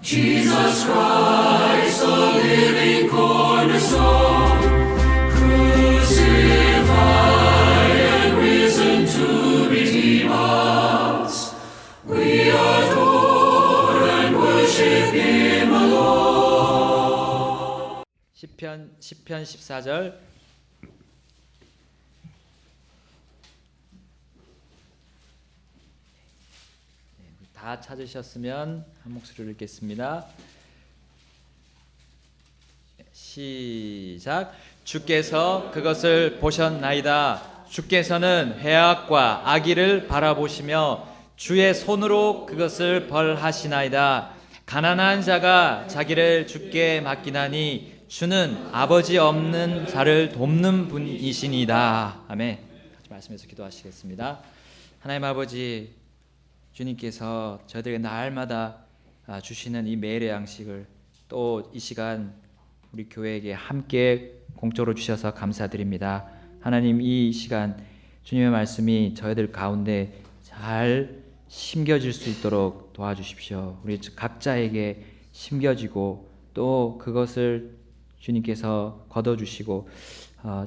Jesus Christ, the living cornerstone, crucified and risen to redeem us. We adore and worship Him alone. 시편 14절. 다 찾으셨으면 한 목소리로 읽겠습니다. 시작. 주께서 그것을 보셨나이다. 주께서는 회악과 악의를 바라보시며 주의 손으로 그것을 벌하시나이다. 가난한 자가 자기를 주께 맡기나니 주는 아버지 없는 자를 돕는 분이시니이다. 아멘. 같이 말씀해서 기도하시겠습니다. 하나님 아버지, 주님께서 저희들에게 날마다 주시는 이 매일의 양식을 또 이 시간 우리 교회에게 함께 공적으로 주셔서 감사드립니다. 하나님, 이 시간 주님의 말씀이 저희들 가운데 잘 심겨질 수 있도록 도와주십시오. 우리 각자에게 심겨지고 또 그것을 주님께서 거둬주시고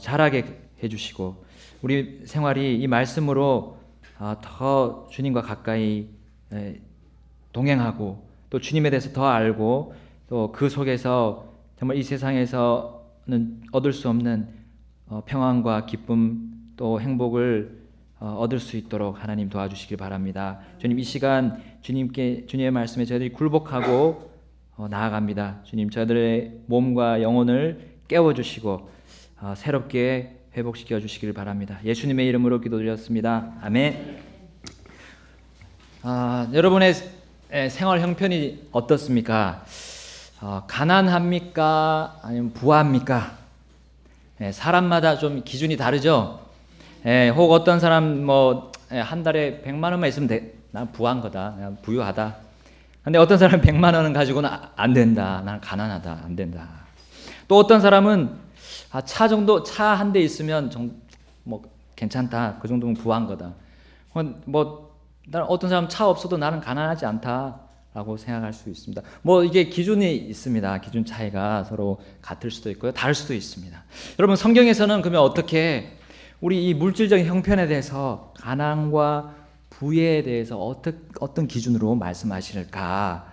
자라게 해주시고 우리 생활이 이 말씀으로 더 주님과 가까이 동행하고 또 주님에 대해서 더 알고 또 그 속에서 정말 이 세상에서는 얻을 수 없는 평안과 기쁨 또 행복을 얻을 수 있도록 하나님 도와주시길 바랍니다. 주님, 이 시간 주님의 말씀에 저희들이 굴복하고 나아갑니다. 주님, 저희들의 몸과 영혼을 깨워주시고 새롭게 회복시켜 주시길 바랍니다. 예수님의 이름으로 기도드렸습니다. 아멘. 여러분의 생활 형편이 어떻습니까? 가난합니까? 아니면 부합니까? 사람마다 좀 기준이 다르죠. 혹 어떤 사람 한 달에 100만 원만 있으면 난 부한 거다, 난 부유하다. 근데 어떤 사람은 100만 원은 가지고는 안 된다, 나는 가난하다, 안 된다. 또 어떤 사람은 차 한 대 있으면 괜찮다, 그 정도면 부한 거다. 어떤 사람 차 없어도 나는 가난하지 않다라고 생각할 수 있습니다. 이게 기준이 있습니다. 기준 차이가 서로 같을 수도 있고요, 다를 수도 있습니다. 여러분, 성경에서는 그러면 어떻게 우리 이 물질적인 형편에 대해서 가난과 부에 대해서 어떤 기준으로 말씀하실까?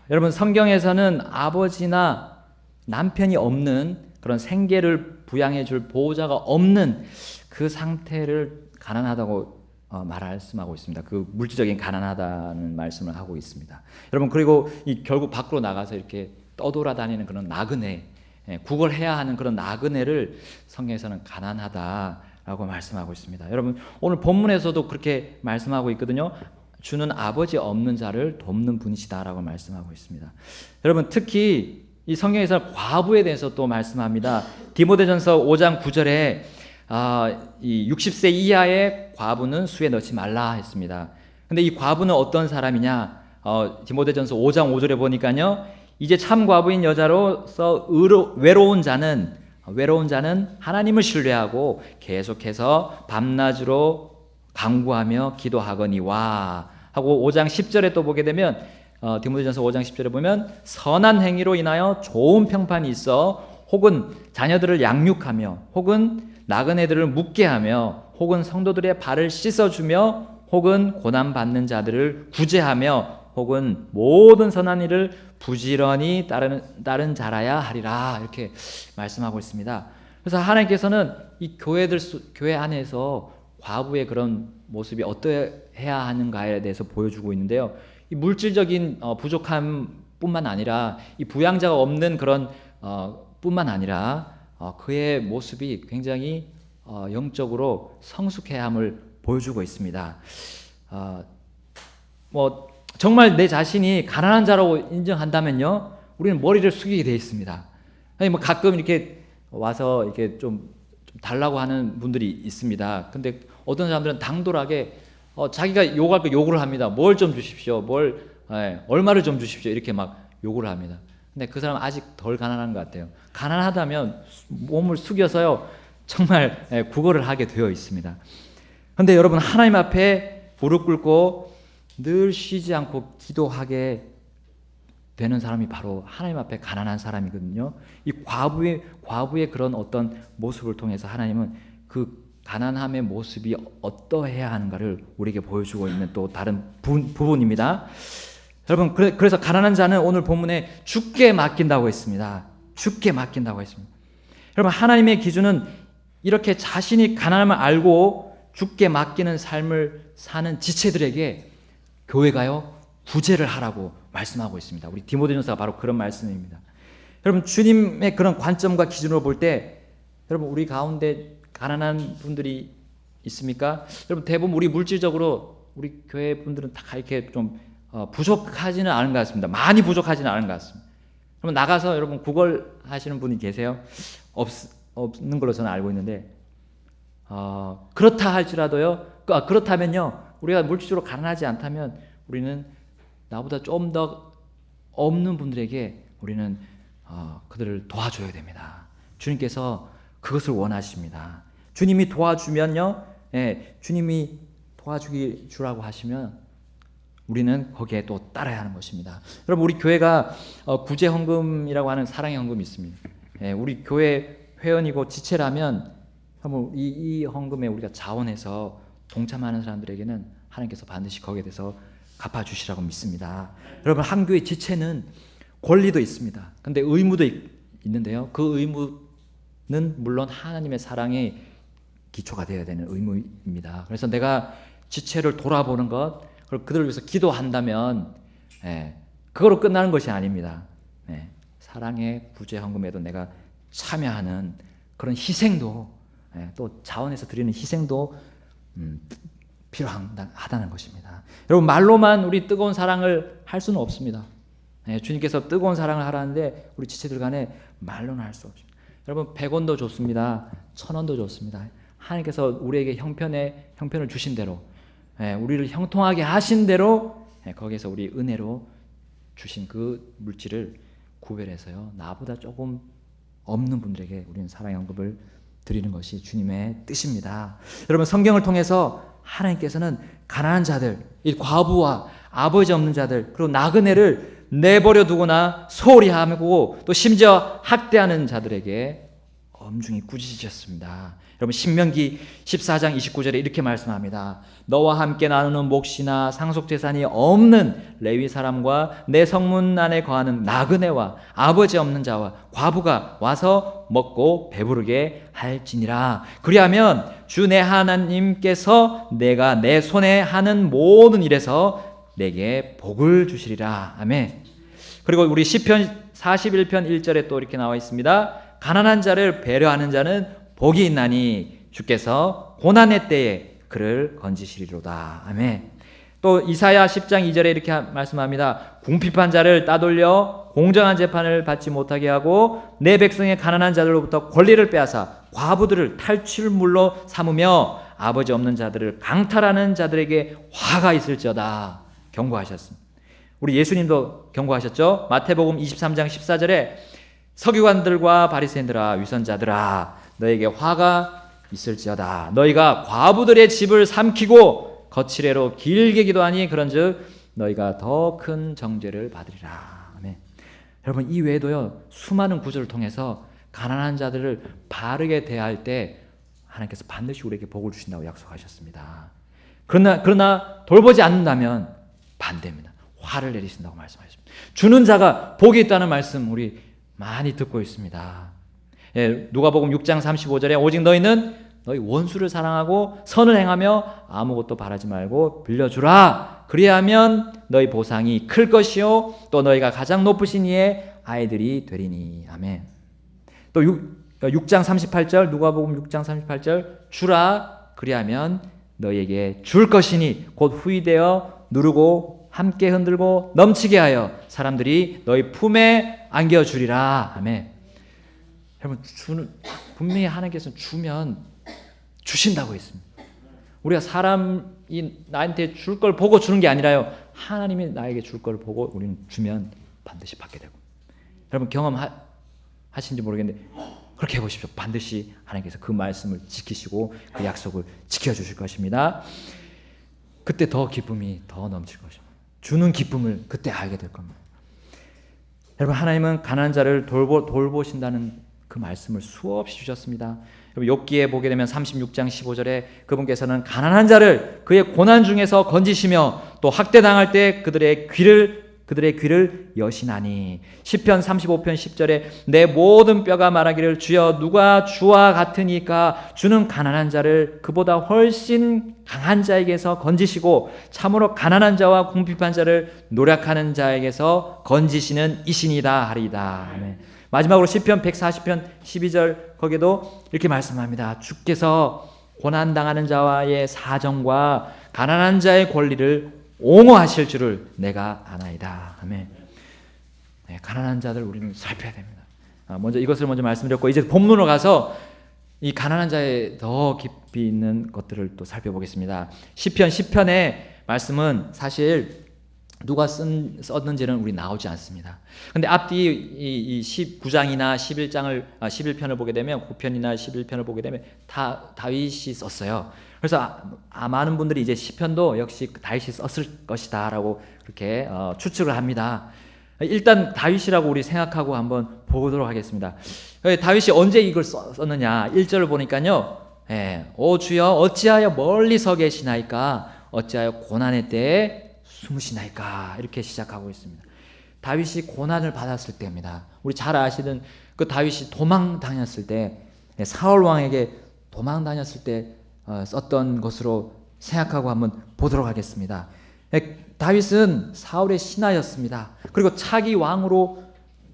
여러분, 성경에서는 아버지나 남편이 없는 그런 생계를 부양해 줄 보호자가 없는 그 상태를 가난하다고 말씀하고 있습니다. 그 물질적인 가난하다는 말씀을 하고 있습니다. 여러분, 그리고 결국 밖으로 나가서 이렇게 떠돌아다니는 그런 나그네, 구걸해야 하는 그런 나그네를 성경에서는 가난하다라고 말씀하고 있습니다. 여러분, 오늘 본문에서도 그렇게 말씀하고 있거든요. 주는 아버지 없는 자를 돕는 분이시다라고 말씀하고 있습니다. 여러분, 특히 이 성경에서 과부에 대해서 또 말씀합니다. 디모데전서 5장 9절에 이 60세 이하의 과부는 수에 넣지 말라 했습니다. 근데 이 과부는 어떤 사람이냐? 디모데전서 5장 5절에 보니까요, 이제 참 과부인 여자로서 외로운 자는 하나님을 신뢰하고 계속해서 밤낮으로 간구하며 기도하거니와 하고 5장 10절에 또 보게 되면 디모데전서 5장 10절에 보면 선한 행위로 인하여 좋은 평판이 있어 혹은 자녀들을 양육하며 혹은 나그네들을 묵게 하며 혹은 성도들의 발을 씻어주며 혹은 고난받는 자들을 구제하며 혹은 모든 선한 일을 부지런히 따른 자라야 하리라, 이렇게 말씀하고 있습니다. 그래서 하나님께서는 이 교회 안에서 과부의 그런 모습이 어떠해야 하는가에 대해서 보여주고 있는데요. 이 물질적인 부족함뿐만 아니라 이 부양자가 없는 그런 뿐만 아니라 그의 모습이 굉장히 영적으로 성숙해야 함을 보여주고 있습니다. 정말 내 자신이 가난한 자라고 인정한다면요, 우리는 머리를 숙이게 되어 있습니다. 가끔 이렇게 와서 이렇게 좀 달라고 하는 분들이 있습니다. 근데 어떤 사람들은 당돌하게 자기가 요구할 거 요구를 합니다. 뭘 좀 주십시오, 얼마를 좀 주십시오, 이렇게 막 요구를 합니다. 근데 그 사람은 아직 덜 가난한 것 같아요. 가난하다면 몸을 숙여서요, 정말 구걸을 하게 되어 있습니다. 그런데 여러분, 하나님 앞에 무릎 꿇고 늘 쉬지 않고 기도하게 되는 사람이 바로 하나님 앞에 가난한 사람이거든요. 이 과부의 그런 어떤 모습을 통해서 하나님은 그 가난함의 모습이 어떠해야 하는가를 우리에게 보여주고 있는 또 다른 부분입니다. 여러분, 그래서 가난한 자는 오늘 본문에 주께 맡긴다고 했습니다. 주께 맡긴다고 했습니다. 여러분, 하나님의 기준은 이렇게 자신이 가난함을 알고 주께 맡기는 삶을 사는 지체들에게 교회가요 구제를 하라고 말씀하고 있습니다. 우리 디모데전서가 바로 그런 말씀입니다. 여러분, 주님의 그런 관점과 기준으로 볼 때 여러분, 우리 가운데 가난한 분들이 있습니까? 여러분, 대부분 우리 물질적으로 우리 교회 분들은 다 이렇게 좀 부족하지는 않은 것 같습니다. 많이 부족하지는 않은 것 같습니다. 그럼 나가서 여러분 구걸 하시는 분이 계세요? 없는 걸로 저는 알고 있는데 그렇다 할지라도요. 그렇다면요. 우리가 물질적으로 가난하지 않다면 우리는 나보다 좀 더 없는 분들에게 우리는 그들을 도와줘야 됩니다. 주님께서 그것을 원하십니다. 주님이 도와주면요, 주님이 주라고 하시면 우리는 거기에 또 따라야 하는 것입니다. 여러분, 우리 교회가 구제 헌금이라고 하는 사랑의 헌금이 있습니다. 우리 교회 회원이고 지체라면 이 헌금에 우리가 자원해서 동참하는 사람들에게는 하나님께서 반드시 거기에 대해서 갚아주시라고 믿습니다. 여러분, 한 교회 지체는 권리도 있습니다. 근데 의무도 있는데요. 그 의무는 물론 하나님의 사랑의 기초가 되어야 되는 의무입니다. 그래서 내가 지체를 돌아보는 것, 그리고 그들을 위해서 기도한다면 그거로 끝나는 것이 아닙니다. 사랑의 구제 헌금에도 내가 참여하는 그런 희생도 또 자원해서 드리는 희생도 필요하다는 것입니다. 여러분, 말로만 우리 뜨거운 사랑을 할 수는 없습니다. 주님께서 뜨거운 사랑을 하라는데 우리 지체들 간에 말로는 할 수 없습니다. 여러분, 100원도 좋습니다. 1000원도 좋습니다. 하나님께서 우리에게 형편을 주신 대로, 우리를 형통하게 하신 대로 거기에서 우리 은혜로 주신 그 물질을 구별해서요, 나보다 조금 없는 분들에게 우리는 사랑의 헌금을 드리는 것이 주님의 뜻입니다. 여러분, 성경을 통해서 하나님께서는 가난한 자들, 이 과부와 아버지 없는 자들, 그리고 나그네를 내버려 두거나 소홀히 하고 또 심지어 학대하는 자들에게 엄중히 꾸짖으셨습니다. 여러분, 신명기 14장 29절에 이렇게 말씀합니다. 너와 함께 나누는 몫이나 상속재산이 없는 레위 사람과 내 성문 안에 거하는 나그네와 아버지 없는 자와 과부가 와서 먹고 배부르게 할지니라. 그리하면 주 내 하나님께서 내가 내 손에 하는 모든 일에서 내게 복을 주시리라. 아멘. 그리고 우리 시편 41편 1절에 또 이렇게 나와 있습니다. 가난한 자를 배려하는 자는 복이 있나니 주께서 고난의 때에 그를 건지시리로다. 아멘. 또 이사야 10장 2절에 이렇게 말씀합니다. 궁핍한 자를 따돌려 공정한 재판을 받지 못하게 하고 내 백성의 가난한 자들로부터 권리를 빼앗아 과부들을 탈취물로 삼으며 아버지 없는 자들을 강탈하는 자들에게 화가 있을지어다. 경고하셨습니다. 우리 예수님도 경고하셨죠. 마태복음 23장 14절에 서기관들과 바리새인들아 위선자들아 너에게 화가 있을지어다. 너희가 과부들의 집을 삼키고 거칠애로 길게 기도하니 그런즉 너희가 더 큰 정죄를 받으리라. 아멘. 여러분, 이 외에도요 수많은 구절을 통해서 가난한 자들을 바르게 대할 때 하나님께서 반드시 우리에게 복을 주신다고 약속하셨습니다. 그러나 돌보지 않는다면 반대입니다. 화를 내리신다고 말씀하셨습니다. 주는 자가 복이 있다는 말씀 우리 많이 듣고 있습니다. 누가복음 6장 35절에 오직 너희는 너희 원수를 사랑하고 선을 행하며 아무것도 바라지 말고 빌려주라. 그리하면 너희 보상이 클 것이요 또 너희가 가장 높으신 이의 아이들이 되리니. 아멘. 또 6장 38절 누가복음 6장 38절 주라 그리하면 너희에게 줄 것이니 곧 후이되어 누르고 함께 흔들고 넘치게 하여 사람들이 너희 품에 안겨주리라. 아멘. 여러분, 분명히 하나님께서 주면 주신다고 했습니다. 우리가 사람이 나한테 줄 걸 보고 주는 게 아니라요, 하나님이 나에게 줄 걸 보고 우리는 주면 반드시 받게 되고. 여러분, 경험하신지 모르겠는데 그렇게 해보십시오. 반드시 하나님께서 그 말씀을 지키시고 그 약속을 지켜주실 것입니다. 그때 더 기쁨이 더 넘칠 것입니다. 주는 기쁨을 그때 알게 될 겁니다. 여러분, 하나님은 가난한 자를 돌보신다는 그 말씀을 수없이 주셨습니다. 욥기에 보게 되면 36장 15절에 그분께서는 가난한 자를 그의 고난 중에서 건지시며 또 학대당할 때 그들의 귀를 여시나니. 시편 35편 10절에 내 모든 뼈가 말하기를 주여 누가 주와 같으니까. 주는 가난한 자를 그보다 훨씬 강한 자에게서 건지시고 참으로 가난한 자와 궁핍한 자를 노력하는 자에게서 건지시는 이신이다 하리이다. 아멘. 마지막으로 시편 140편 12절 거기도 이렇게 말씀합니다. 주께서 고난당하는 자와의 사정과 가난한 자의 권리를 옹호하실 줄을 내가 아나이다. 아멘. 네, 가난한 자들 우리는 살펴야 됩니다. 먼저 이것을 먼저 말씀드렸고, 이제 본문으로 가서 이 가난한 자의 더 깊이 있는 것들을 또 살펴보겠습니다. 시편 10편의 말씀은 사실 누가 썼는지는 우리 나오지 않습니다. 근데 앞뒤 이 19장이나 11편을 보게 되면 9편이나 11편을 보게 되면 다 다윗이 썼어요. 그래서 많은 분들이 이제 시편도 역시 다윗이 썼을 것이다라고 그렇게 추측을 합니다. 일단 다윗이라고 우리 생각하고 한번 보도록 하겠습니다. 다윗이 언제 이걸 썼느냐? 1절을 보니까요. 오 주여 어찌하여 멀리서 계시나이까? 어찌하여 고난의 때에 숨으시나이까? 이렇게 시작하고 있습니다. 다윗이 고난을 받았을 때입니다. 우리 잘 아시는 그 다윗이 도망 다녔을 때, 사울 왕에게 도망 다녔을 때 썼던 것으로 생각하고 한번 보도록 하겠습니다. 다윗은 사울의 신하였습니다. 그리고 차기 왕으로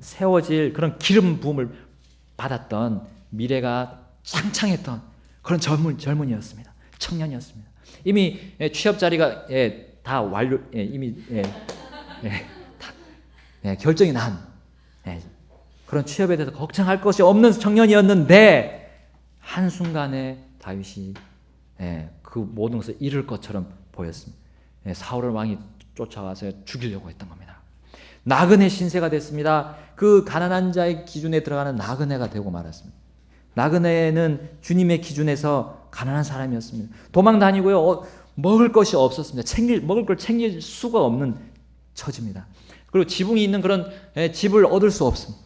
세워질 그런 기름 부음을 받았던 미래가 창창했던 그런 젊은이였습니다. 청년이었습니다. 이미 취업 자리가 다 완료, 이미 결정이 난 그런 취업에 대해서 걱정할 것이 없는 청년이었는데 한순간에 다윗이 그 모든 것을 잃을 것처럼 보였습니다. 사울 왕이 쫓아와서 죽이려고 했던 겁니다. 나그네 신세가 됐습니다. 그 가난한 자의 기준에 들어가는 나그네가 되고 말았습니다. 나그네는 주님의 기준에서 가난한 사람이었습니다. 도망 다니고요. 먹을 것이 없었습니다. 먹을 걸 챙길 수가 없는 처지입니다. 그리고 지붕이 있는 그런 집을 얻을 수 없습니다.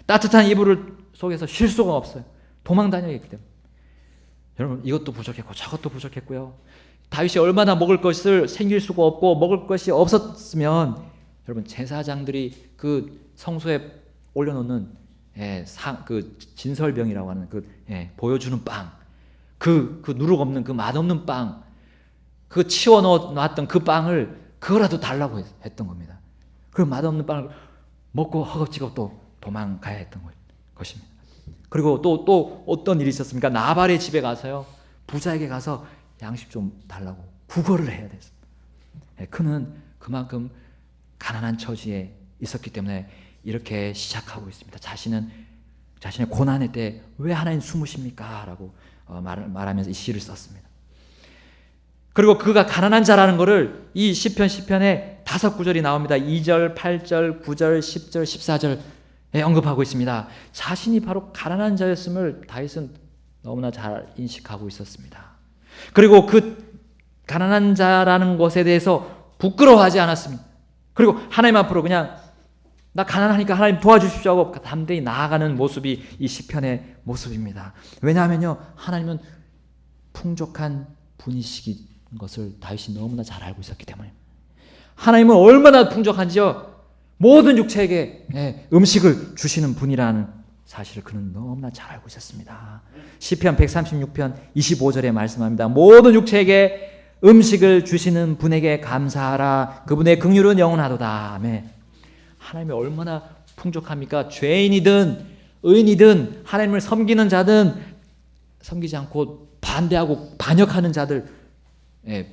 따뜻한 이불을 속에서 쉴 수가 없어요. 도망 다녀야겠기 때문에. 여러분, 이것도 부족했고 저것도 부족했고요. 다윗이 얼마나 먹을 것을 챙길 수가 없고 먹을 것이 없었으면 여러분, 제사장들이 그 성소에 올려놓는 그 진설병이라고 하는 그 보여주는 빵, 그 누룩 없는 그 맛없는 빵, 그 치워 놨던 그 빵을 그거라도 달라고 했던 겁니다. 그 맛없는 빵을 먹고 허겁지겁 또 도망가야 했던 것입니다. 그리고 또 어떤 일이 있었습니까? 나발의 집에 가서요, 부자에게 가서 양식 좀 달라고 구걸을 해야 됐습니다. 그는 그만큼 가난한 처지에 있었기 때문에 이렇게 시작하고 있습니다. 자신의 고난의 때 왜 하나님 숨으십니까? 라고 말하면서 이 시를 썼습니다. 그리고 그가 가난한 자라는 것을 이 시편에 5구절이 나옵니다. 2절, 8절, 9절, 10절, 14절에 언급하고 있습니다. 자신이 바로 가난한 자였음을 다윗은 너무나 잘 인식하고 있었습니다. 그리고 그 가난한 자라는 것에 대해서 부끄러워하지 않았습니다. 그리고 하나님 앞으로 그냥 나 가난하니까 하나님 도와주십시오 하고 담대히 나아가는 모습이 이 시편의 모습입니다. 왜냐하면요, 하나님은 풍족한 분이시기 것을 다윗이 너무나 잘 알고 있었기 때문에. 하나님은 얼마나 풍족한지요, 모든 육체에게 음식을 주시는 분이라는 사실을 그는 너무나 잘 알고 있었습니다. 시편 136편 25절에 말씀합니다. 모든 육체에게 음식을 주시는 분에게 감사하라. 그분의 긍휼은 영원하도다. 아멘. 하나님이 얼마나 풍족합니까? 죄인이든 의인이든 하나님을 섬기는 자든 섬기지 않고 반대하고 반역하는 자들,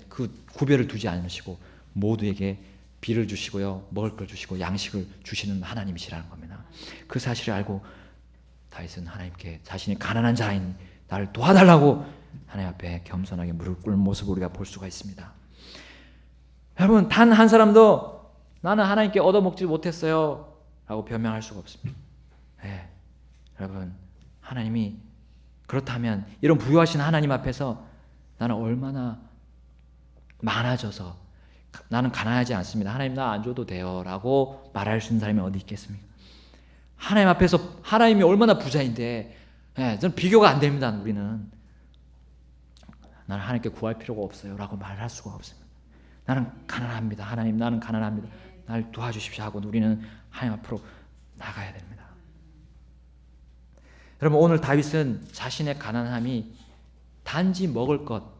그 구별을 두지 않으시고 모두에게 비를 주시고요, 먹을 걸 주시고 양식을 주시는 하나님이시라는 겁니다. 그 사실을 알고 다윗은 하나님께 자신이 가난한 자인 나를 도와달라고 하나님 앞에 겸손하게 무릎 꿇는 모습을 우리가 볼 수가 있습니다. 여러분, 단 한 사람도 나는 하나님께 얻어먹지 못했어요 라고 변명할 수가 없습니다. 여러분, 하나님이 그렇다면 이런 부유하신 하나님 앞에서 나는 얼마나 많아져서 나는 가난하지 않습니다. 하나님 나 안 줘도 돼요 라고 말할 수 있는 사람이 어디 있겠습니까? 하나님 앞에서 하나님이 얼마나 부자인데 저는 비교가 안 됩니다. 우리는 나는 하나님께 구할 필요가 없어요 라고 말할 수가 없습니다. 나는 가난합니다. 하나님 나는 가난합니다. 날 도와주십시오 하고 우리는 하나님 앞으로 나가야 됩니다. 여러분 오늘 다윗은 자신의 가난함이 단지 먹을 것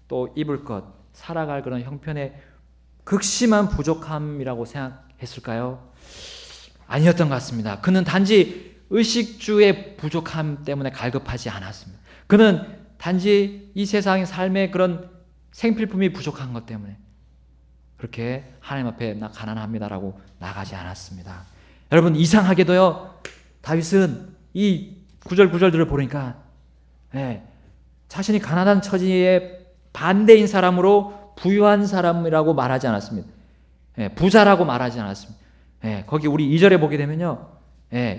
또 입을 것 살아갈 그런 형편의 극심한 부족함이라고 생각했을까요? 아니었던 것 같습니다. 그는 단지 의식주의 부족함 때문에 갈급하지 않았습니다. 그는 단지 이 세상의 삶의 그런 생필품이 부족한 것 때문에 그렇게 하나님 앞에 나 가난합니다라고 나가지 않았습니다. 여러분 이상하게도요 다윗은 이 구절들을 보니까 자신이 가난한 처지의 반대인 사람으로 부유한 사람이라고 말하지 않았습니다. 부자라고 말하지 않았습니다. 거기 우리 2절에 보게 되면요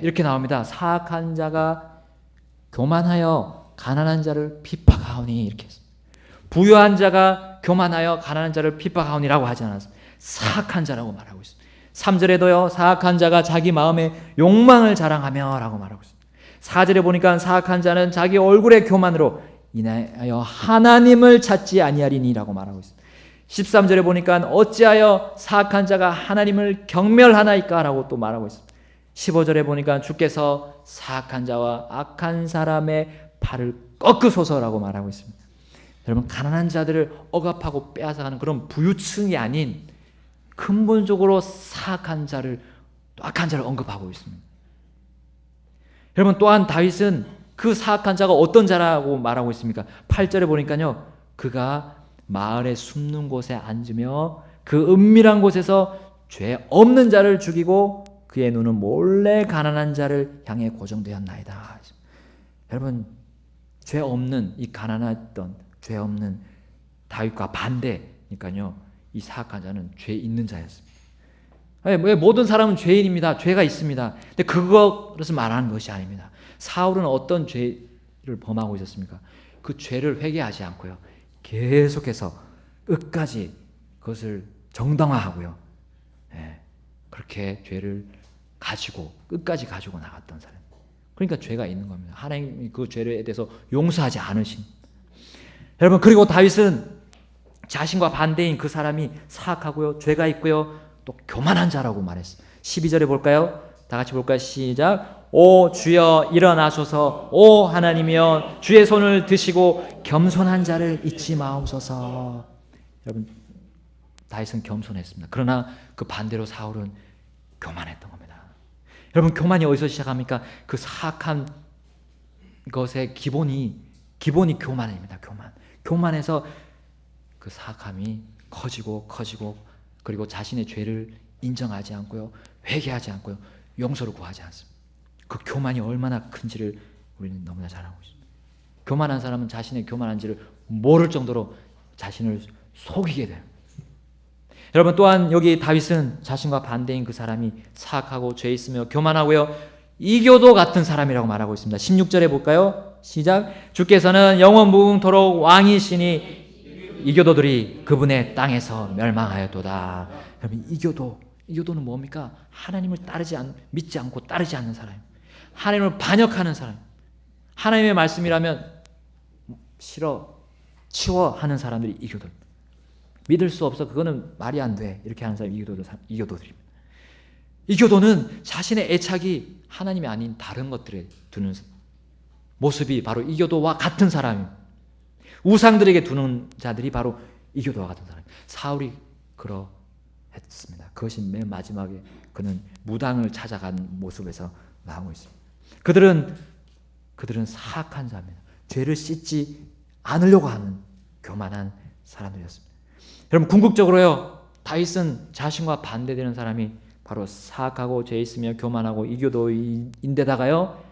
이렇게 나옵니다. 사악한 자가 교만하여 가난한 자를 핍박하오니 이렇게 했습니다. 부유한 자가 교만하여 가난한 자를 핍박하오니라고 하지 않았습니다. 사악한 자라고 말하고 있습니다. 3절에도요 사악한 자가 자기 마음의 욕망을 자랑하며 라고 말하고 있습니다. 4절에 보니까 사악한 자는 자기 얼굴의 교만으로 인하여 하나님을 찾지 아니하리니라고 말하고 있습니다. 13절에 보니까 어찌하여 사악한 자가 하나님을 경멸하나이까 라고 또 말하고 있습니다. 15절에 보니까 주께서 사악한 자와 악한 사람의 발을 꺾으소서라고 말하고 있습니다. 여러분 가난한 자들을 억압하고 빼앗아가는 그런 부유층이 아닌 근본적으로 사악한 자를 또 악한 자를 언급하고 있습니다. 여러분 또한 다윗은 그 사악한 자가 어떤 자라고 말하고 있습니까? 8절에 보니까요 그가 마을의 숨는 곳에 앉으며 그 은밀한 곳에서 죄 없는 자를 죽이고 그의 눈은 몰래 가난한 자를 향해 고정되었나이다. 여러분 죄 없는 이 가난했던 죄 없는 다윗과 반대니까요 이 사악한 자는 죄 있는 자였습니다. 왜 모든 사람은 죄인입니다. 죄가 있습니다. 근데 그것을 말하는 것이 아닙니다. 사울은 어떤 죄를 범하고 있었습니까? 그 죄를 회개하지 않고요 계속해서 끝까지 그것을 정당화하고요 그렇게 죄를 가지고 끝까지 가지고 나갔던 사람. 그러니까 죄가 있는 겁니다. 하나님이 그 죄에 대해서 용서하지 않으신. 여러분 그리고 다윗은 자신과 반대인 그 사람이 사악하고요 죄가 있고요 또 교만한 자라고 말했습니다. 12절에 볼까요? 다 같이 볼까요? 시작. 오 주여 일어나소서. 오 하나님이여 주의 손을 드시고 겸손한 자를 잊지 마옵소서. 여러분 다윗은 겸손했습니다. 그러나 그 반대로 사울은 교만했던 겁니다. 여러분 교만이 어디서 시작합니까? 그 사악한 것의 기본이 교만입니다. 교만해서 그 사악함이 커지고 그리고 자신의 죄를 인정하지 않고요 회개하지 않고요 용서를 구하지 않습니다. 그 교만이 얼마나 큰지를 우리는 너무나 잘 알고 있습니다. 교만한 사람은 자신의 교만한지를 모를 정도로 자신을 속이게 돼요. 여러분 또한 여기 다윗은 자신과 반대인 그 사람이 사악하고 죄 있으며 교만하고요 이교도 같은 사람이라고 말하고 있습니다. 16절에 볼까요? 시작. 주께서는 영원 무궁토록 왕이시니 이교도들이 그분의 땅에서 멸망하였도다. 여러분 이교도는 뭡니까? 하나님을 믿지 않고 따르지 않는 사람, 하나님을 반역하는 사람, 하나님의 말씀이라면 싫어, 치워 하는 사람들이 이교도. 믿을 수 없어, 그거는 말이 안 돼, 이렇게 하는 사람이 이교도들입니다. 이교도는 자신의 애착이 하나님이 아닌 다른 것들에 두는 모습이 바로 이교도와 같은 사람입니다. 우상들에게 두는 자들이 바로 이교도와 같은 사람. 사울이 그러했습니다. 그것이 맨 마지막에 그는 무당을 찾아간 모습에서 나오고 있습니다. 그들은 사악한 자입니다. 죄를 씻지 않으려고 하는 교만한 사람들이었습니다. 여러분 궁극적으로요, 다윗은 자신과 반대되는 사람이 바로 사악하고 죄 있으며 교만하고 이교도인데다가요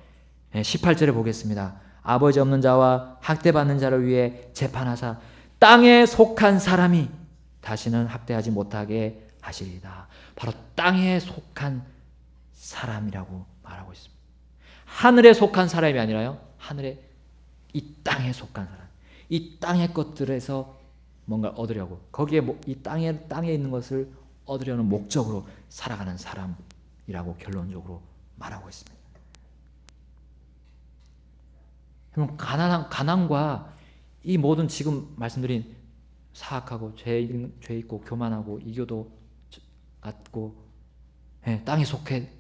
18절에 보겠습니다. 아버지 없는 자와 학대받는 자를 위해 재판하사 땅에 속한 사람이 다시는 학대하지 못하게 하시리이다. 바로 땅에 속한 사람이라고 말하고 있습니다. 하늘에 속한 사람이 아니라요, 하늘에 이 땅에 속한 사람, 이 땅의 것들에서 뭔가 얻으려고 거기에 이 땅에 있는 것을 얻으려는 목적으로 살아가는 사람이라고 결론적으로 말하고 있습니다. 그럼 가난과 이 모든 지금 말씀드린 사악하고 죄 있고 교만하고 이교도 같고 땅에 속한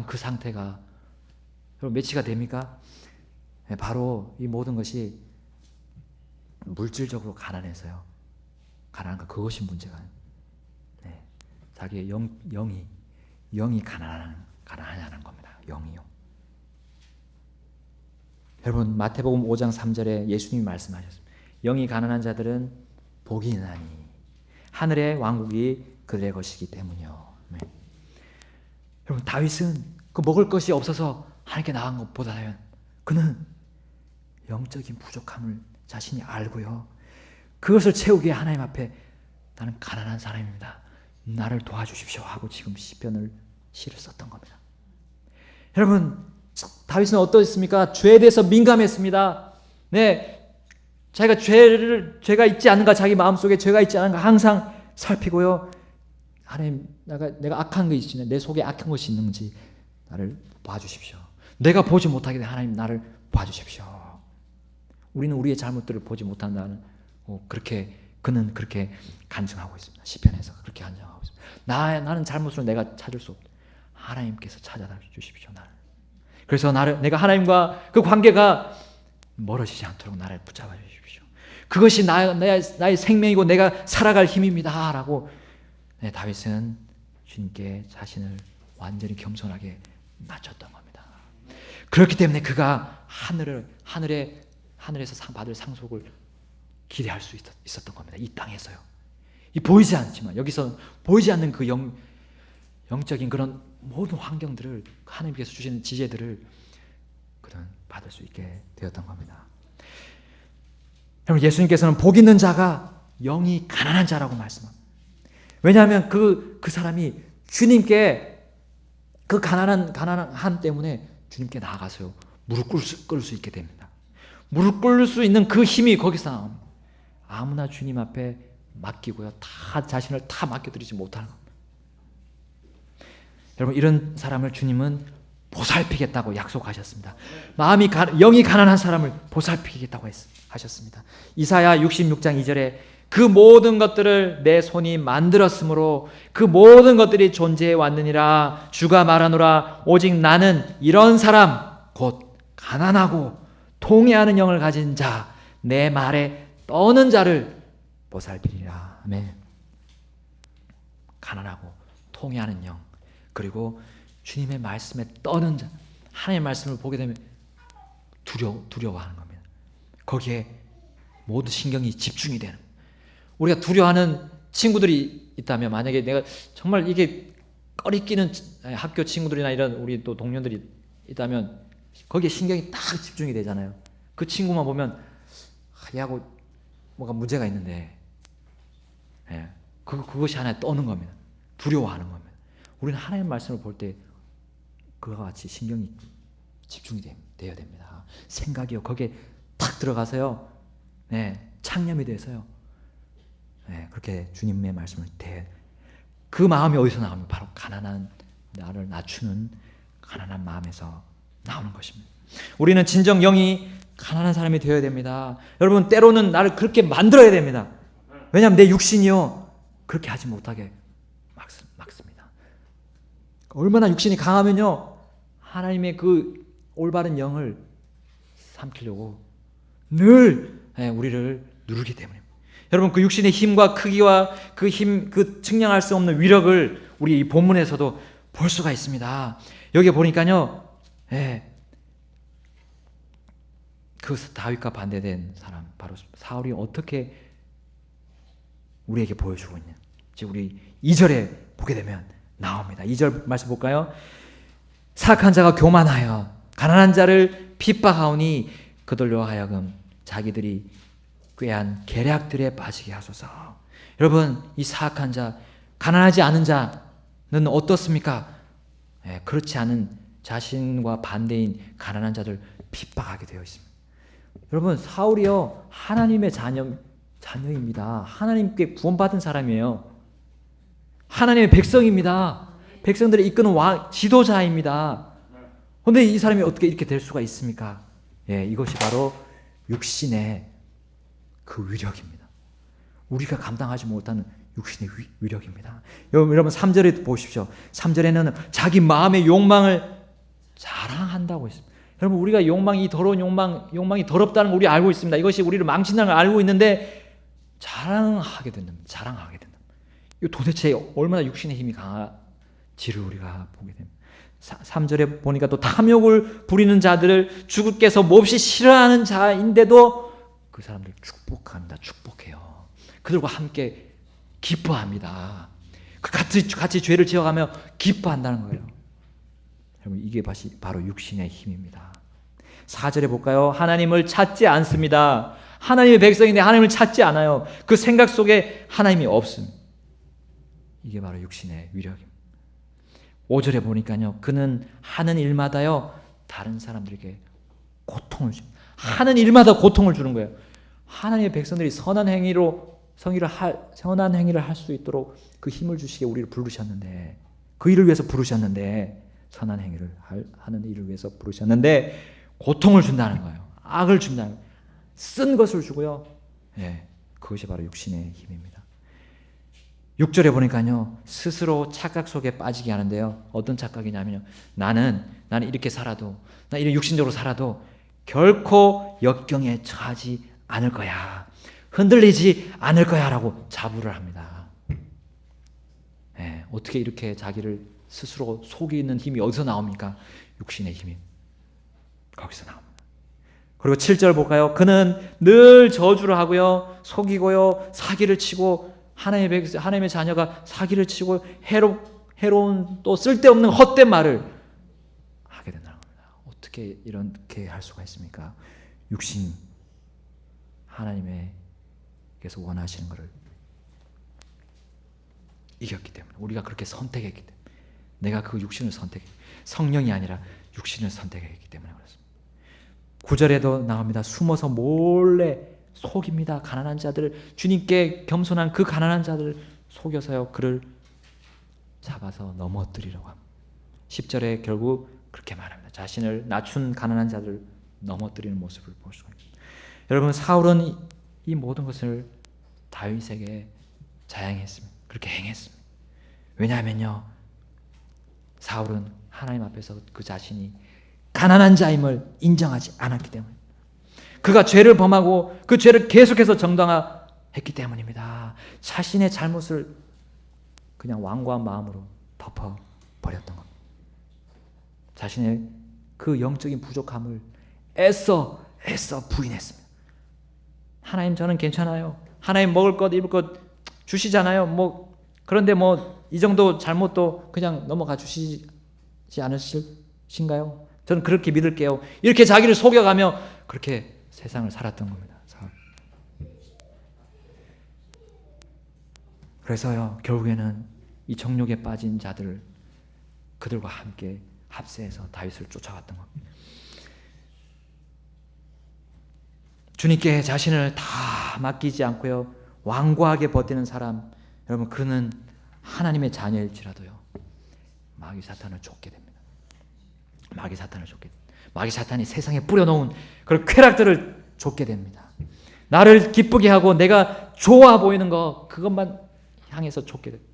그 상태가 여러분 매치가 됩니까? 바로 이 모든 것이 물질적으로 가난해서요. 가난한 그것이 문제가. 자기의 영이 가난하냐는 겁니다. 영이요. 여러분 마태복음 5장 3절에 예수님이 말씀하셨습니다. 영이 가난한 자들은 복이 있나니 하늘의 왕국이 그들의 것이기 때문이요. 여러분 다윗은 그 먹을 것이 없어서 하나님께 나간 것보다는 그는 영적인 부족함을 자신이 알고요. 그것을 채우기 위해 하나님 앞에 나는 가난한 사람입니다. 나를 도와주십시오 하고 지금 시를 썼던 겁니다. 여러분 다윗은 어떠했습니까? 죄에 대해서 민감했습니다. 자기가 죄가 있지 않은가, 자기 마음속에 죄가 있지 않은가 항상 살피고요. 하나님, 내가 악한 게 있지, 내 속에 악한 것이 있는지 나를 봐주십시오. 내가 보지 못하게 돼 하나님 나를 봐주십시오. 우리는 우리의 잘못들을 보지 못한다는 그는 그렇게 간증하고 있습니다. 시편에서 그렇게 간증하고 있습니다. 나는 잘못을 내가 찾을 수 없다. 하나님께서 찾아다 주십시오. 나를. 그래서 내가 하나님과 그 관계가 멀어지지 않도록 나를 붙잡아 주십시오. 그것이 나의 생명이고 내가 살아갈 힘입니다. 라고 다윗은 주님께 자신을 완전히 겸손하게 낮췄던 겁니다. 그렇기 때문에 그가 하늘에서 받을 상속을 기대할 수 있었던 겁니다. 이 땅에서요. 이 보이지 않지만 여기서 보이지 않는 그 영적인 그런 모든 환경들을 하나님께서 주시는 지혜들을 그는 받을 수 있게 되었던 겁니다. 여러분 예수님께서는 복 있는 자가 영이 가난한 자라고 말씀합니다. 왜냐하면 그 사람이 주님께 그 가난함 때문에 주님께 나아가서요 무릎 꿇을 수 있게 됩니다. 무릎 꿇을 수 있는 그 힘이 거기서 나옵니다. 아무나 주님 앞에 맡기고요 자신을 다 맡겨드리지 못하는 겁니다. 여러분 이런 사람을 주님은 보살피겠다고 약속하셨습니다. 영이 가난한 사람을 보살피겠다고 하셨습니다. 이사야 66장 2절에 그 모든 것들을 내 손이 만들었으므로 그 모든 것들이 존재해 왔느니라. 주가 말하노라. 오직 나는 이런 사람 곧 가난하고 통회하는 영을 가진 자, 내 말에 떠는 자를 보살피리라. 아멘. 가난하고 통회하는 영, 그리고 주님의 말씀에 떠는 자, 하나님의 말씀을 보게 되면 두려워하는 겁니다. 거기에 모든 신경이 집중이 되는. 우리가 두려워하는 친구들이 있다면, 만약에 내가 정말 이게 꺼리끼는 학교 친구들이나 이런 우리 또 동료들이 있다면 거기에 신경이 딱 집중이 되잖아요. 그 친구만 보면 얘하고 뭐가 문제가 있는데 그것이 하나에 떠는 겁니다. 두려워하는 겁니다. 우리는 하나님의 말씀을 볼 때 그와 같이 신경이 집중이 되어야 됩니다. 생각이요 거기에 탁 들어가서요 창념이 돼서요 그렇게 주님의 말씀을 그 마음이 어디서 나오면 바로 가난한 나를 낮추는 가난한 마음에서 나오는 것입니다. 우리는 진정 영이 가난한 사람이 되어야 됩니다. 여러분 때로는 나를 그렇게 만들어야 됩니다. 왜냐하면 내 육신이요 그렇게 하지 못하게 막습니다. 얼마나 육신이 강하면요 하나님의 그 올바른 영을 삼키려고 늘 우리를 누르기 때문입니다. 여러분 그 육신의 힘과 크기와 그 힘, 그 측량할 수 없는 위력을 우리 이 본문에서도 볼 수가 있습니다. 여기 보니까요 그 다윗과 반대된 사람 바로 사울이 어떻게 우리에게 보여주고 있냐, 즉 우리 2절에 보게 되면 나옵니다. 2절 말씀 볼까요? 사악한 자가 교만하여 가난한 자를 핍박하오니 그들로 하여금 자기들이 꾀한 계략들에 빠지게 하소서. 여러분 이 사악한 자, 가난하지 않은 자는 어떻습니까? 그렇지 않은 자신과 반대인 가난한 자들 핍박하게 되어 있습니다. 여러분 사울이요 하나님의 자녀입니다. 하나님께 구원받은 사람이에요. 하나님의 백성입니다. 백성들을 이끄는 왕, 지도자입니다. 그런데 이 사람이 어떻게 이렇게 될 수가 있습니까? 예, 이것이 바로 육신의 그 위력입니다. 우리가 감당하지 못하는 육신의 위력입니다. 여러분 3절에 보십시오. 3절에는 자기 마음의 욕망을 자랑한다고 했습니다. 여러분 우리가 이 더러운 욕망이 더럽다는 걸 우리 알고 있습니다. 이것이 우리를 망친다는 걸 알고 있는데 자랑하게 된답니다. 자랑하게 된다. 이 도대체 얼마나 육신의 힘이 강한지를 우리가 보게 됩니다. 3절에 보니까 또 탐욕을 부리는 자들을 주께서 몹시 싫어하는 자인데도 그 사람들 축복합니다. 축복해요. 그들과 함께 기뻐합니다. 같이 죄를 지어가며 기뻐한다는 거예요. 여러분 이게 바로 육신의 힘입니다. 4절에 볼까요? 하나님을 찾지 않습니다. 하나님의 백성인데 하나님을 찾지 않아요. 그 생각 속에 하나님이 없습니다. 이게 바로 육신의 위력입니다. 5절에 보니까요. 그는 하는 일마다요. 다른 사람들에게 고통을 줍니다. 하는 일마다 고통을 주는 거예요. 하나님의 백성들이 선한 행위를 할 수 있도록 그 힘을 주시게 우리를 부르셨는데 그 일을 위해서 부르셨는데 선한 행위를 하는 일을 위해서 부르셨는데 고통을 준다는 거예요. 악을 준다는 거예요. 쓴 것을 주고요. 예, 그것이 바로 육신의 힘입니다. 6절에 보니까요. 스스로 착각 속에 빠지게 하는데요. 어떤 착각이냐면요. 나는 이렇게 살아도 나 이런 육신적으로 살아도 결코 역경에 처하지 않을 거야. 흔들리지 않을 거야 라고 자부를 합니다. 예, 어떻게 이렇게 자기를 스스로 속이는 힘이 어디서 나옵니까? 육신의 힘이 거기서 나옵니다. 그리고 7절 볼까요? 그는 늘 저주를 하고요. 속이고요. 사기를 치고 하나님의 자녀가 사기를 치고 해로운 또 쓸데없는 헛된 말을 하게 된다는 겁니다. 어떻게 이렇게 할 수가 있습니까? 육신 하나님께서 원하시는 것을 이겼기 때문에 우리가 그렇게 선택했기 때문에 내가 그 육신을 선택해 성령이 아니라 육신을 선택했기 때문에 그렇습니다. 9절에도 나옵니다. 숨어서 몰래 속입니다. 가난한 자들을 주님께 겸손한 그 가난한 자들을 속여서요. 그를 잡아서 넘어뜨리려고 합니다. 10절에 결국 그렇게 말합니다. 자신을 낮춘 가난한 자들을 넘어뜨리는 모습을 볼 수가 있습니다. 여러분 사울은 이 모든 것을 다윗에게 자양했습니다. 그렇게 행했습니다. 왜냐하면요. 사울은 하나님 앞에서 그 자신이 가난한 자임을 인정하지 않았기 때문에 그가 죄를 범하고 그 죄를 계속해서 정당화했기 때문입니다. 자신의 잘못을 그냥 완고한 마음으로 덮어버렸던 겁니다. 자신의 그 영적인 부족함을 애써 부인했습니다. 하나님 저는 괜찮아요. 하나님 먹을 것 입을 것 주시잖아요. 그런데 이 정도 잘못도 그냥 넘어가 주시지 않으신가요? 저는 그렇게 믿을게요. 이렇게 자기를 속여가며 그렇게 세상을 살았던 겁니다. 그래서요 결국에는 이 정욕에 빠진 자들 그들과 함께 합세해서 다윗을 쫓아갔던 겁니다. 주님께 자신을 다 맡기지 않고요 완고하게 버티는 사람 여러분 그는 하나님의 자녀일지라도요 마귀 사탄을 쫓게 됩니다. 마귀 사탄이 세상에 뿌려놓은 그런 쾌락들을 쫓게 됩니다. 나를 기쁘게 하고 내가 좋아 보이는 거 그것만 향해서 쫓게 됩니다.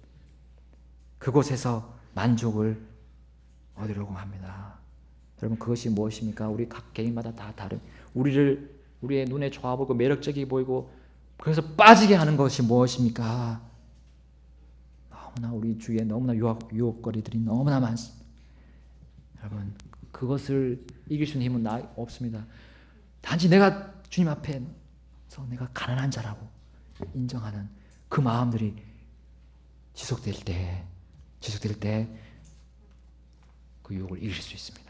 그곳에서 만족을 얻으려고 합니다. 여러분 그것이 무엇입니까? 우리 각 개인마다 다 다른 우리의 눈에 좋아 보이고 매력적이 보이고 그래서 빠지게 하는 것이 무엇입니까? 너무나 우리 주위에 너무나 유혹거리들이 너무나 많습니다. 여러분 그것을 이길 수 있는 힘은 없습니다. 단지 내가 주님 앞에서 내가 가난한 자라고 인정하는 그 마음들이 지속될 때 그 유혹을 이길 수 있습니다.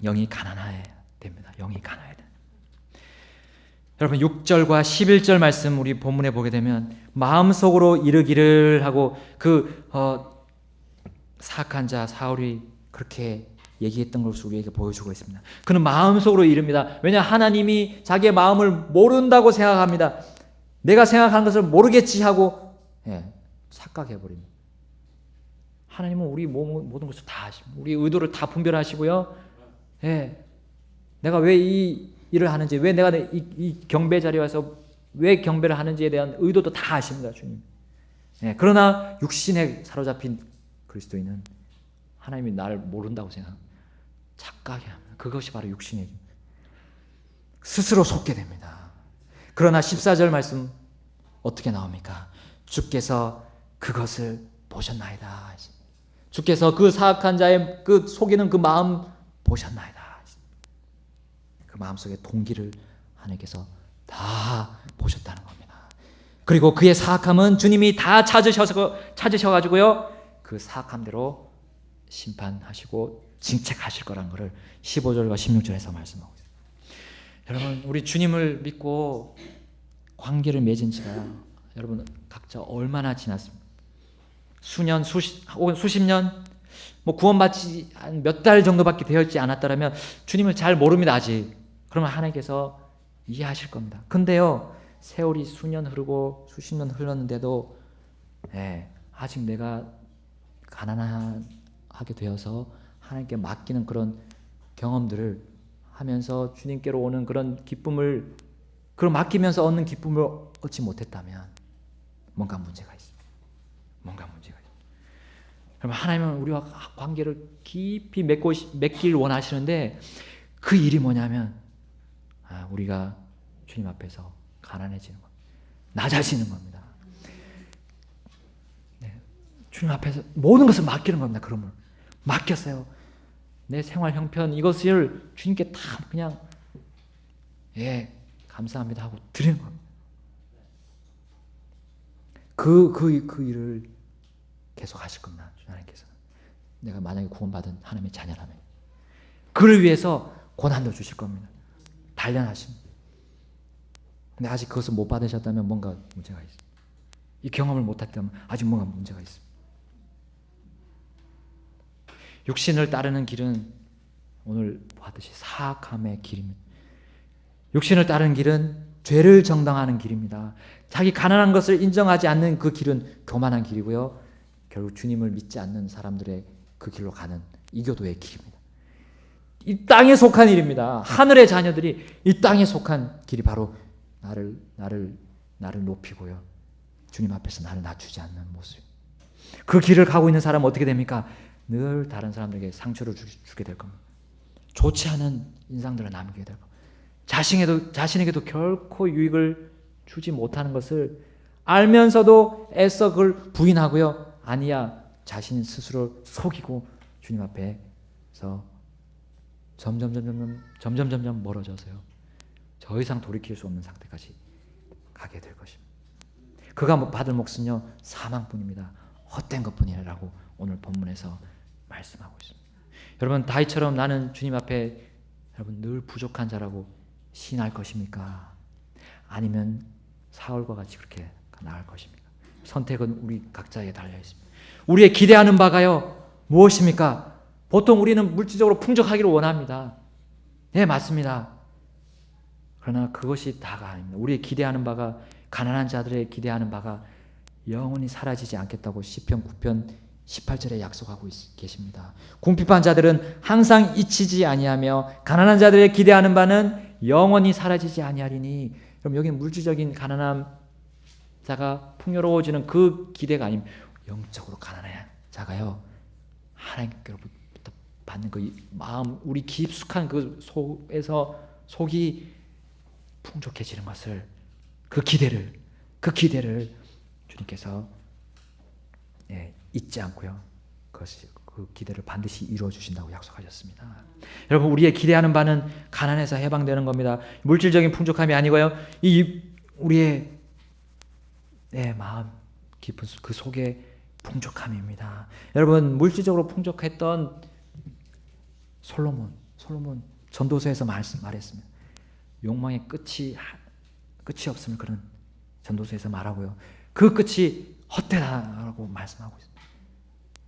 영이 가난해야 됩니다. 영이 가난해야 됩니다. 여러분 6절과 11절 말씀 우리 본문에 보게 되면 마음속으로 이르기를 하고 그 사악한 자 사울이 그렇게 얘기했던 것을 우리에게 보여주고 있습니다. 그는 마음속으로 이릅니다. 왜냐 하나님이 자기의 마음을 모른다고 생각합니다. 내가 생각하는 것을 모르겠지 하고 착각해버립니다. 하나님은 우리 모든 것을 다 아십니다. 우리 의도를 다 분별하시고요. 내가 왜 이 일을 하는지, 왜 내가 이 경배 자리에 와서 왜 경배를 하는지에 대한 의도도 다 아십니다. 주님. 그러나 육신에 사로잡힌 그리스도인은 하나님이 나를 모른다고 생각합니다. 착각해야 합니다. 그것이 바로 육신의 길. 스스로 속게 됩니다. 그러나 14절 말씀 어떻게 나옵니까? 주께서 그것을 보셨나이다. 주께서 그 사악한 자의 그 속이는 그 마음 보셨나이다. 그 마음속의 동기를 하나님께서 다 보셨다는 겁니다. 그리고 그의 사악함은 주님이 다 찾으셔가지고요, 그 사악함대로 심판하시고 징책하실 거라는 것을 15절과 16절에서 말씀하고 있습니다. 여러분, 우리 주님을 믿고 관계를 맺은 지가 여러분 각자 얼마나 지났습니까? 수년, 혹은 수십 년, 구원받지 몇 달 정도밖에 되었지 않았다면 주님을 잘 모릅니다. 아직. 그러면 하나님께서 이해하실 겁니다. 근데요, 세월이 수년 흐르고 수십 년 흘렀는데도 아직 내가 가난하게 되어서 하나님께 맡기는 그런 경험들을 하면서 주님께로 오는 그런 기쁨을, 그걸 맡기면서 얻는 기쁨을 얻지 못했다면 뭔가 문제가 있습니다. 뭔가 문제가 있습니다. 그러면 하나님은 우리와 관계를 깊이 맺길 원하시는데 그 일이 뭐냐면 우리가 주님 앞에서 가난해지는 겁니다. 낮아지는 겁니다. 주님 앞에서 모든 것을 맡기는 겁니다. 그러면 맡겼어요. 내 생활 형편 이것을 주님께 다 그냥 감사합니다 하고 드리는 겁니다. 그 일을 계속 하실 겁니다. 하나님께서는. 내가 만약에 구원받은 하나님의 자녀라면 그를 위해서 고난도 주실 겁니다. 단련하십니다. 근데 아직 그것을 못 받으셨다면 뭔가 문제가 있습니다. 이 경험을 못했다면 아직 뭔가 문제가 있습니다. 육신을 따르는 길은 오늘 보았듯이 사악함의 길입니다. 육신을 따르는 길은 죄를 정당화하는 길입니다. 자기 가난한 것을 인정하지 않는 그 길은 교만한 길이고요. 결국 주님을 믿지 않는 사람들의 그 길로 가는 이교도의 길입니다. 이 땅에 속한 일입니다. 하늘의 자녀들이 이 땅에 속한 길이 바로 나를 높이고요, 주님 앞에서 나를 낮추지 않는 모습. 그 길을 가고 있는 사람은 어떻게 됩니까? 늘 다른 사람들에게 상처를 주게 될 겁니다. 좋지 않은 인상들을 남기게 될 겁니다. 자신에게도 결코 유익을 주지 못하는 것을 알면서도 애써 그걸 부인하고요, 아니야 자신 스스로 속이고 주님 앞에서 점점 멀어져서요, 더 이상 돌이킬 수 없는 상태까지 가게 될 것입니다. 그가 받을 몫은요, 사망뿐입니다. 헛된 것뿐이라고 오늘 본문에서 말씀하고 있습니다. 여러분, 다윗처럼 나는 주님 앞에 여러분 늘 부족한 자라고 시인할 것입니까? 아니면 사울과 같이 그렇게 나갈 것입니까? 선택은 우리 각자에 달려 있습니다. 우리의 기대하는 바가요, 무엇입니까? 보통 우리는 물질적으로 풍족하기를 원합니다. 네, 맞습니다. 그러나 그것이 다가 아닙니다. 우리의 기대하는 바가, 가난한 자들의 기대하는 바가 영원히 사라지지 않겠다고 시편 9편 18절에 약속하고 계십니다. 궁핍한 자들은 항상 잊히지 아니하며 가난한 자들의 기대하는 바는 영원히 사라지지 아니하리니. 그럼 여기는 물질적인 가난한 자가 풍요로워지는 그 기대가 아닙니다. 영적으로 가난한 자가요, 하나님께로부터 받는 그 마음, 우리 깊숙한 그 속에서 속이 풍족해지는 것을, 그 기대를 주님께서 잊지 않고요, 그 기대를 반드시 이루어 주신다고 약속하셨습니다. 여러분, 우리의 기대하는 바는 가난에서 해방되는 겁니다. 물질적인 풍족함이 아니고요, 이 우리의 마음 깊은 그 속에 풍족함입니다. 여러분, 물질적으로 풍족했던 솔로몬 전도서에서 말했습니다. 욕망의 끝이 없음을 그런 전도서에서 말하고요, 그 끝이 헛되다라고 말씀하고 있습니다.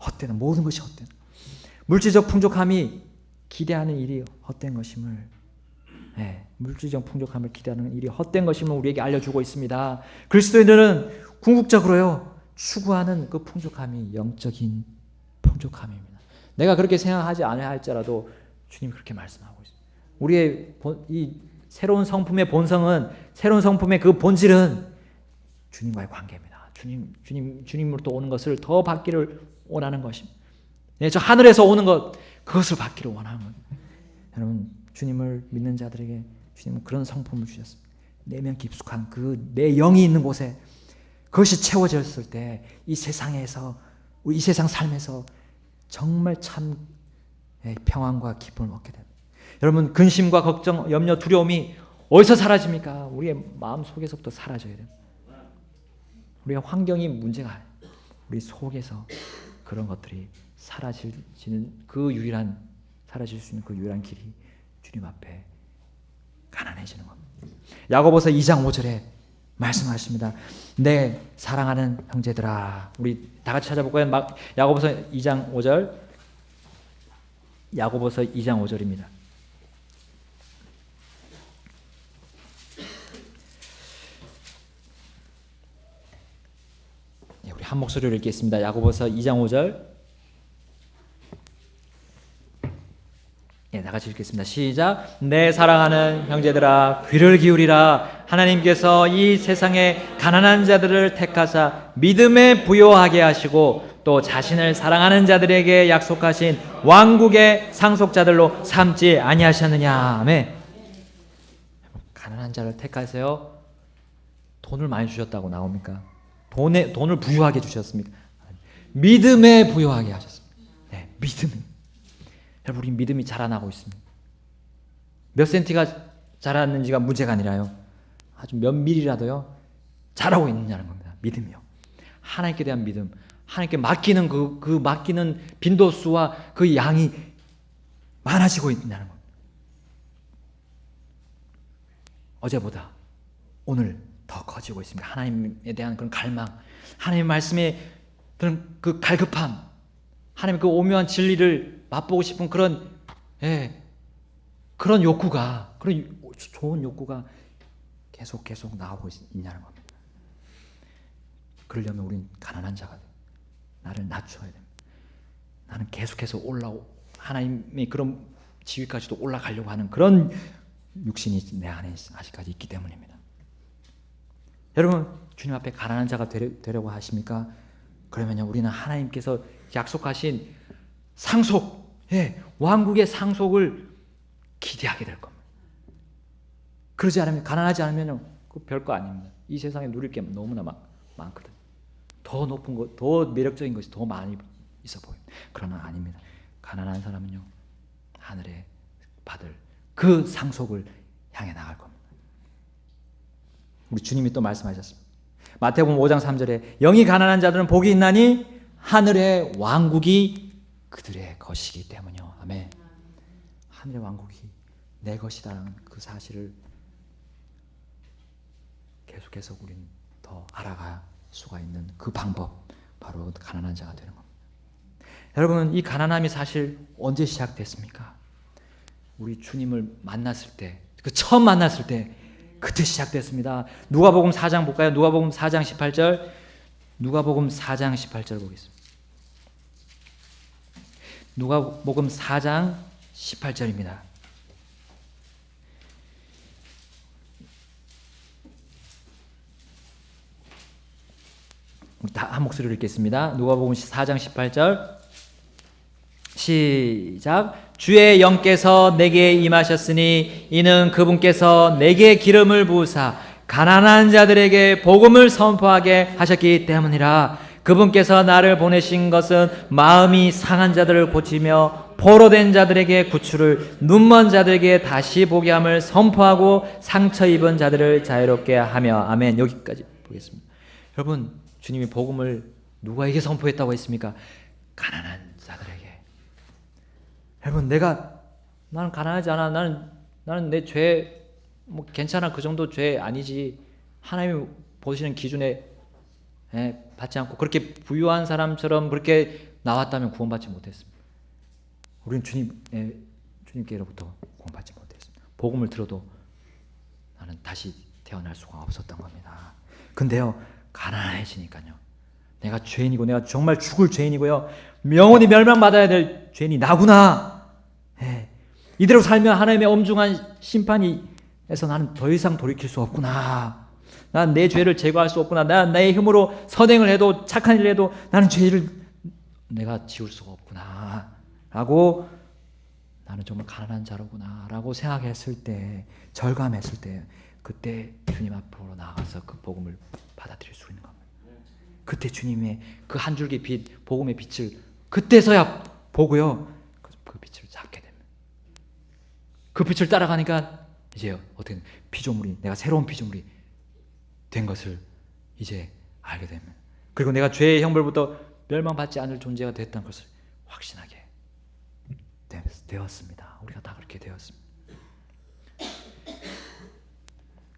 헛되다, 모든 것이 헛되다. 물질적 풍족함이 기대하는 일이 헛된 것임을, 물질적 풍족함을 기대하는 일이 헛된 것임을 우리에게 알려주고 있습니다. 그리스도인들은 궁극적으로요 추구하는 그 풍족함이 영적인 풍족함입니다. 내가 그렇게 생각하지 않아야 할지라도 주님이 그렇게 말씀하고 있습니다. 우리의 이 새로운 성품의 본성은, 새로운 성품의 그 본질은 주님과의 관계입니다. 주님으로부터 오는 것을 더 받기를 원하는 것입니다. 저 하늘에서 오는 것, 그것을 받기를 원하는 겁니다. 여러분, 주님을 믿는 자들에게 주님은 그런 성품을 주셨습니다. 내면 깊숙한 그 내 영이 있는 곳에 그것이 채워졌을 때 이 세상에서, 이 세상 삶에서 정말 참 평안과 기쁨을 얻게 됩니다. 여러분, 근심과 걱정, 염려, 두려움이 어디서 사라집니까? 우리의 마음 속에서부터 사라져야 됩니다. 우리의 환경이 문제가 아니에요. 우리 속에서 그런 것들이 사라지는 그 유일한, 사라질 수 있는 그 유일한 길이 주님 앞에 가난해지는 겁니다. 야고보서 2장 5절에 말씀하십니다. 내 사랑하는 형제들아. 우리 다 같이 찾아볼까요? 야고보서 2장 5절. 야고보서 2장 5절입니다. 우리 한 목소리로 읽겠습니다. 야고보서 2장 5절. 다 같이 읽겠습니다. 시작. 내 사랑하는 형제들아, 귀를 기울이라. 하나님께서 이 세상에 가난한 자들을 택하사 믿음에 부요하게 하시고 또 자신을 사랑하는 자들에게 약속하신 왕국의 상속자들로 삼지 아니하셨느냐. 아멘. 가난한 자를 택하세요. 돈을 많이 주셨다고 나옵니까? 돈을 부유하게 주셨습니까? 믿음에 부요하게 하셨습니다. 믿음. 여러분, 우리 믿음이 자라나고 있습니다. 몇 센티가 자랐는지가 문제가 아니라요, 아주 몇 밀이라도요 자라고 있느냐는 겁니다. 믿음이요. 하나님께 대한 믿음, 하나님께 맡기는 그 맡기는 빈도수와 그 양이 많아지고 있느냐는 겁니다. 어제보다 오늘 더 커지고 있습니다. 하나님에 대한 그런 갈망, 하나님의 말씀에 그런 그 갈급함, 하나님의 그 오묘한 진리를 맛보고 싶은 그런 그런 욕구가, 그런 좋은 욕구가 계속 나오고 있냐는 겁니다. 그러려면 우리는 가난한 자가 돼. 나를 낮춰야 됩니다. 나는 계속해서 하나님의 그런 지위까지도 올라가려고 하는 그런 육신이 내 안에 아직까지 있기 때문입니다. 여러분, 주님 앞에 가난한 자가 되려고 하십니까? 그러면요, 우리는 하나님께서 약속하신 상속, 왕국의 상속을 기대하게 될 겁니다. 그러지 않으면, 가난하지 않으면 그 별거 아닙니다. 이 세상에 누릴 게 너무나 많거든. 더 높은 것, 더 매력적인 것이 더 많이 있어 보입니다. 그러나 아닙니다. 가난한 사람은요, 하늘에 받을 그 상속을 향해 나갈 겁니다. 우리 주님이 또 말씀하셨습니다. 마태복음 5장 3절에 영이 가난한 자들은 복이 있나니 하늘의 왕국이 그들의 것이기 때문이요. 아멘. 하늘의 왕국이 내 것이다라는 그 사실을 계속해서 우리는 더 알아갈 수가 있는 그 방법, 바로 가난한 자가 되는 겁니다. 여러분, 이 가난함이 사실 언제 시작됐습니까? 우리 주님을 만났을 때, 그 처음 만났을 때 그때 시작됐습니다. 누가복음 4장 볼까요? 누가복음 4장 18절. 누가복음 4장 18절 보겠습니다. 누가복음 4장 18절입니다. 우리 다 한 목소리로 읽겠습니다. 누가복음 4장 18절. 시작. 주의 영께서 내게 임하셨으니 이는 그분께서 내게 기름을 부으사 가난한 자들에게 복음을 선포하게 하셨기 때문이라. 그분께서 나를 보내신 것은 마음이 상한 자들을 고치며 포로된 자들에게 구출을, 눈먼 자들에게 다시 보게 함을 선포하고 상처 입은 자들을 자유롭게 하며. 아멘. 여기까지 보겠습니다. 여러분, 주님이 복음을 누구에게 선포했다고 했습니까? 가난한 자들에게. 여러분, 나는 가난하지 않아. 나는 내 죄 뭐 괜찮아. 그 정도 죄 아니지. 하나님이 보시는 기준에 받지 않고 그렇게 부유한 사람처럼 그렇게 나왔다면 구원받지 못했습니다. 우리는 주님께로부터 구원받지 못했습니다. 복음을 들어도 나는 다시 태어날 수가 없었던 겁니다. 근데요, 가난해지니까요, 내가 죄인이고 내가 정말 죽을 죄인이고요, 영원히 멸망받아야 될 죄인이 나구나. 예. 이대로 살면 하나님의 엄중한 심판에서 나는 더 이상 돌이킬 수 없구나. 난 내 죄를 제거할 수 없구나. 난 내 힘으로 선행을 해도 착한 일을 해도 나는 죄를 내가 지울 수가 없구나 라고, 나는 정말 가난한 자로구나 라고 생각했을 때, 절감했을 때, 그때 주님 앞으로 나가서 그 복음을 받아들일 수 있는 겁니다. 그때 주님의 그 한 줄기 빛, 복음의 빛을 그때서야 보고요, 그 빛을 찾게 됩니다. 그 빛을 따라가니까 이제 어떻게 피조물이, 내가 새로운 피조물이 된 것을 이제 알게 됩니다. 그리고 내가 죄의 형벌부터 멸망받지 않을 존재가 됐다는 것을 확신하게 되었습니다. 우리가 다 그렇게 되었습니다.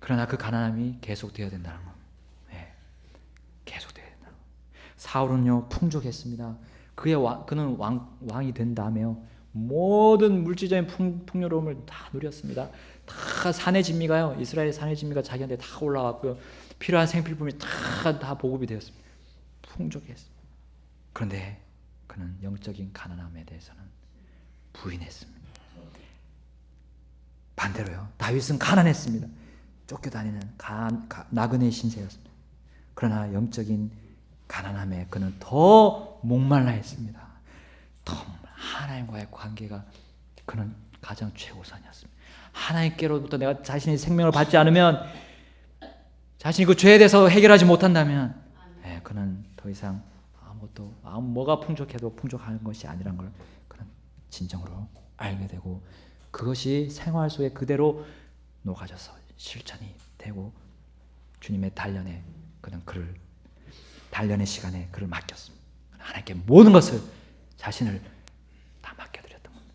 그러나 그 가난함이 계속되어야 된다는 겁니다. 네. 계속되어야 된다는 겁니다. 사울은요, 풍족했습니다. 그는 왕이 된 다음에요, 모든 물질적인 풍요로움을 다 누렸습니다. 다 산의 진미가요, 이스라엘의 산의 진미가 자기한테 다 올라왔고요, 필요한 생필품이 다 보급이 되었습니다. 풍족했습니다. 그런데 그는 영적인 가난함에 대해서는 부인했습니다. 반대로요, 다윗은 가난했습니다. 쫓겨다니는 나그네 신세였습니다. 그러나 영적인 가난함에 그는 더 목말라 했습니다. 하나님과의 관계가 그는 가장 최우선이었습니다. 하나님께로부터 내가 자신의 생명을 받지 않으면, 자신이 그 죄에 대해서 해결하지 못한다면, 그는 더 이상 뭐가 풍족해도 풍족한 것이 아니란 걸 그는 진정으로 알게 되고, 그것이 생활 속에 그대로 녹아져서 실천이 되고, 주님의 단련에 단련의 시간에 그를 맡겼습니다. 하나님께 모든 것을, 자신을 다 맡겨드렸던 겁니다.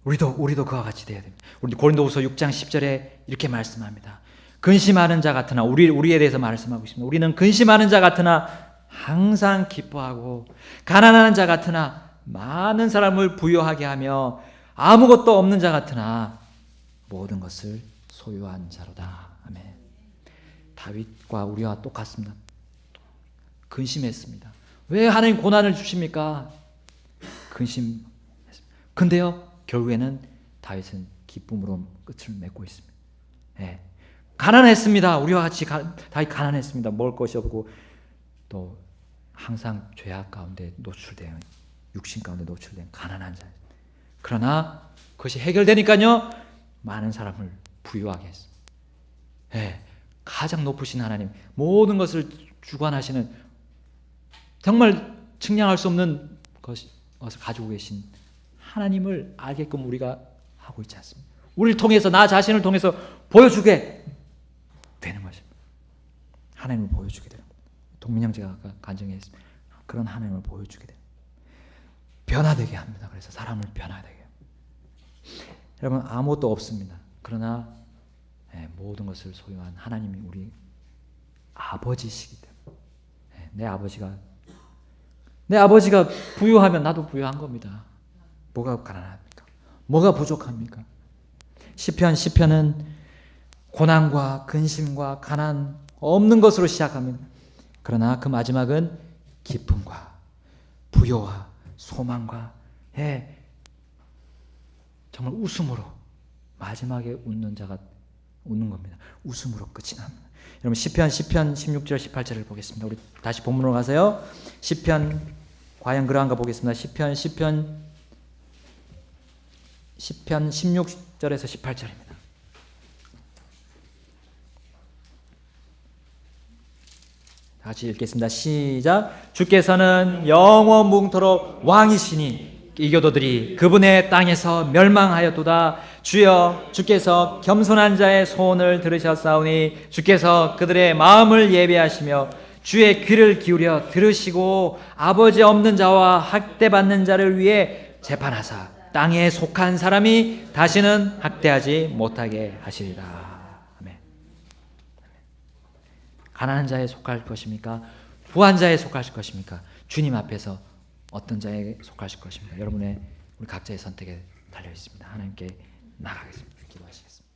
우리도 그와 같이 돼야 됩니다. 우리 고린도후서 6장 10절에 이렇게 말씀합니다. 근심하는 자 같으나, 우리에 대해서 말씀하고 있습니다. 우리는 근심하는 자 같으나 항상 기뻐하고, 가난한 자 같으나 많은 사람을 부유하게 하며, 아무것도 없는 자 같으나 모든 것을 소유한 자로다. 아멘. 다윗과 우리와 똑같습니다. 근심했습니다. 왜 하나님 고난을 주십니까? 근심했습니다. 근데요, 결국에는 다윗은 기쁨으로 끝을 맺고 있습니다. 네. 가난했습니다. 우리와 같이 다윗 가난했습니다. 먹을 것이 없고, 또 항상 죄악 가운데 노출되어, 육신 가운데 노출된 가난한 자예요. 그러나 그것이 해결되니까요, 많은 사람을 부유하게 했습니다. 네. 가장 높으신 하나님, 모든 것을 주관하시는, 정말 측량할 수 없는 것을 가지고 계신 하나님을 알게끔 우리가 하고 있지 않습니까? 우리를 통해서, 나 자신을 통해서 보여주게 되는 것입니다. 하나님을 보여주게 되는 겁니다. 동민형제가 아까 간증했습니다. 그런 하나님을 보여주게 됩니다. 변화되게 합니다. 그래서 사람을 변화되게 합니다. 여러분, 아무것도 없습니다. 그러나 모든 것을 소유한 하나님이 우리 아버지시기 때문에, 내 아버지가 부유하면 나도 부유한 겁니다. 뭐가 가난합니까? 뭐가 부족합니까? 시편은 고난과 근심과 가난 없는 것으로 시작합니다. 그러나 그 마지막은 기쁨과 부요와 소망과 정말 웃음으로, 마지막에 웃는 자가 웃는 겁니다. 웃음으로 끝이 납니다. 여러분, 시편 16절 18절을 보겠습니다. 우리 다시 본문으로 가세요. 시편, 과연 그러한가 보겠습니다. 시편 16절에서 18절입니다. 같이 읽겠습니다. 시작. 주께서는 영원 무궁토록 왕이시니 이교도들이 그분의 땅에서 멸망하였도다. 주여, 주께서 겸손한 자의 소원을 들으셨사오니 주께서 그들의 마음을 예비하시며 주의 귀를 기울여 들으시고 아버지 없는 자와 학대받는 자를 위해 재판하사 땅에 속한 사람이 다시는 학대하지 못하게 하시리라. 아멘. 가난한 자에 속할 것입니까? 부한 자에 속할 것입니까? 주님 앞에서 어떤 자에 속하실 것입니다. 여러분의 우리 각자의 선택에 달려 있습니다. 하나님께 나가겠습니다. 기도하시겠습니다.